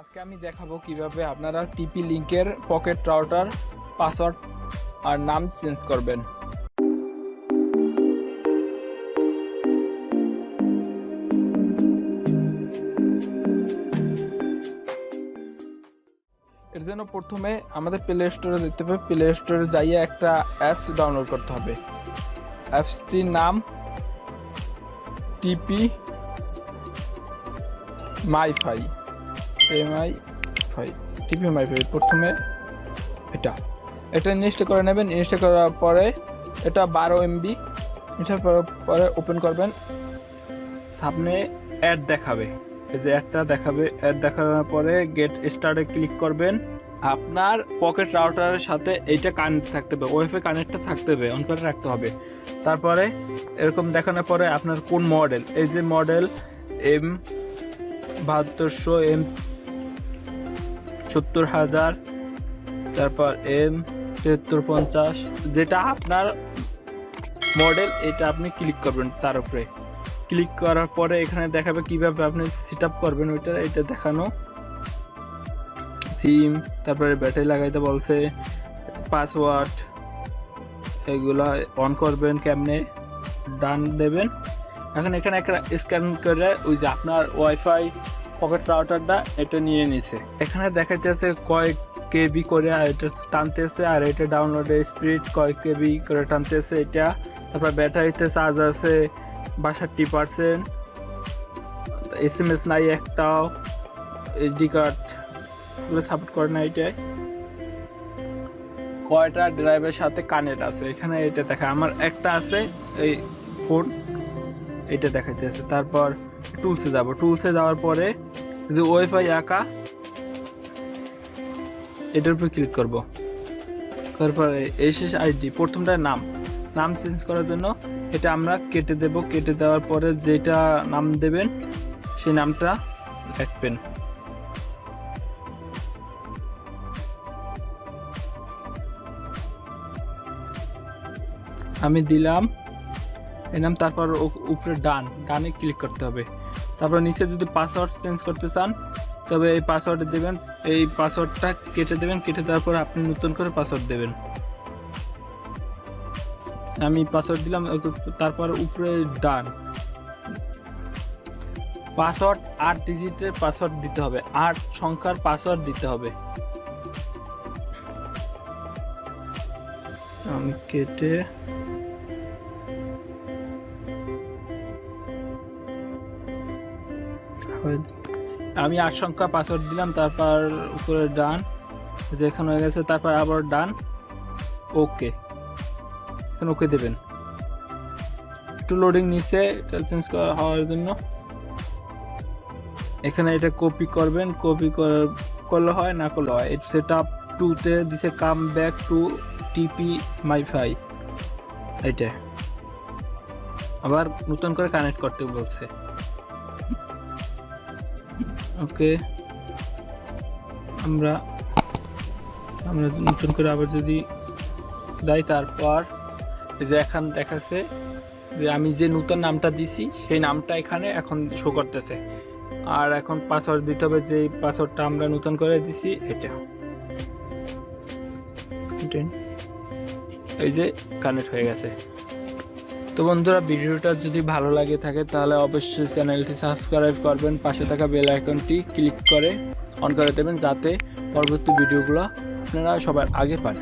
আজকে আমি দেখাবো কিভাবে আপনারা টিপি লিংকের পকেট রাউটার পাসওয়ার্ড আর নাম চেঞ্জ করবেন। এর জন্য প্রথমে আমাদের প্লে স্টোরে যেতে হবে। প্লে স্টোরে যাইয়ে একটা অ্যাপস ডাউনলোড করতে হবে। অ্যাপসটির নাম tpMiFi। tpMiFi প্রথমে এটা ইনস্টল করে নেবেন। ইনস্টল করার পরে এটা 12 MB ইনস্টল করার পরে ওপেন করবেন। সামনে অ্যাড দেখাবে, এই যে অ্যাডটা দেখাবে। অ্যাড দেখানোর পরে গেট স্টার্টে ক্লিক করবেন। আপনার পকেট রাউটারের সাথে এইটা কানেক্ট থাকতে হবে, ওয়াইফাই কানেক্টটা থাকতে হবে, অন করে রাখতে হবে। তারপরে এরকম দেখানোর পরে আপনার কোন মডেল, এই যে মডেল M7200 M70000, তারপর M7350, যেটা আপনার মডেল এটা আপনি ক্লিক করবেন। তার উপরে ক্লিক করার পরে এখানে দেখাবে কিভাবে আপনি সেট আপ করবেন ওইটা। এটা দেখানো সিম, তারপরে ব্যাটারি লাগাইতে বলছে, পাসওয়ার্ড এগুলা অন করবেন কেমনে, ডান দেবেন। এখন এখানে একটা স্ক্যান করে ওই যে আপনার ওয়াইফাই পকেট রাউটারটা এটা নিয়ে নিছে। এখানে দেখাইতেছে কয়েক কেবি করে এটা টানতেছে, আর এটা ডাউনলোডের স্পিড কয়েক কেবি করে টানতেছে এটা। তারপর ব্যাটারিতে চার্জ আছে 62%, SMS নাই একটাও, SD কার্ড এগুলো সাপোর্ট করে না। এটাই কয়টা ড্রাইভের সাথে কানেক্ট আছে এখানে এটা দেখা। আমার একটা আছে এই ফোন, এটা দেখাইতেছে। তারপর টুলসে যাব, টুলসে যাওয়ার পরে যদি ওয়াইফাই আঁকা এটার উপর ক্লিক করব। তারপরে SSID প্রথমটার নাম চেঞ্জ করার জন্য এটা আমরা কেটে দেব। কেটে দেওয়ার পরে যেটা নাম দেবেন সেই নামটা লিখবেন। আমি দিলাম এই নাম, তারপর উপরে ডানে ক্লিক করতে হবে। তারপর নিচে যদি পাসওয়ার্ড চেঞ্জ করতে চান তবে এই পাসওয়ার্ড দেবেন, এই পাসওয়ার্ডটা কেটে দেবেন। কেটে দেওয়ার পর আপনি নতুন করে পাসওয়ার্ড দেবেন। আমি পাসওয়ার্ড দিলাম। তারপর উপরে ডান। পাসওয়ার্ড 8 ডিজিটের পাসওয়ার্ড দিতে হবে, 8 সংখ্যার পাসওয়ার্ড দিতে হবে। আমি কেটে আমি 8 সংখ্যা পাসওয়ার্ড দিলাম। তারপর উপরে ডান, যেখানে হয়ে গেছে। তারপর আবার ডান, ওকে। এখন ওকে দেবেন। একটু লোডিং নিচে এটা চেঞ্জ করা হওয়ার জন্য। এখানে এটা কপি করবেন, কপি করলে হয়, না করলে হয়। সেট আপ 2-তে দিছে কাম ব্যাক টু tpMiFi, এইটা আবার নতুন করে কানেক্ট করতে বলছে। ওকে, আমরা নতুন করে আবার যদি যাই, তারপর এই যে এখন দেখাচ্ছে যে আমি যে নতুন নামটা দিছি সেই নামটা এখানে এখন শো করতেছে। আর এখন পাসওয়ার্ড দিতে হবে, যে পাসওয়ার্ডটা আমরা নতুন করে দিছি এটা। এই যে কানেক্ট হয়ে গেছে। তো বন্ধুরা, ভিডিওটা যদি ভালো লাগে থাকে তাহলে অবশ্যই চ্যানেলটি সাবস্ক্রাইব করবেন। পাশে থাকা বেল আইকনটি ক্লিক করে অন করে দেবেন, যাতে পরবর্তী ভিডিওগুলো আপনারা সবার আগে পান।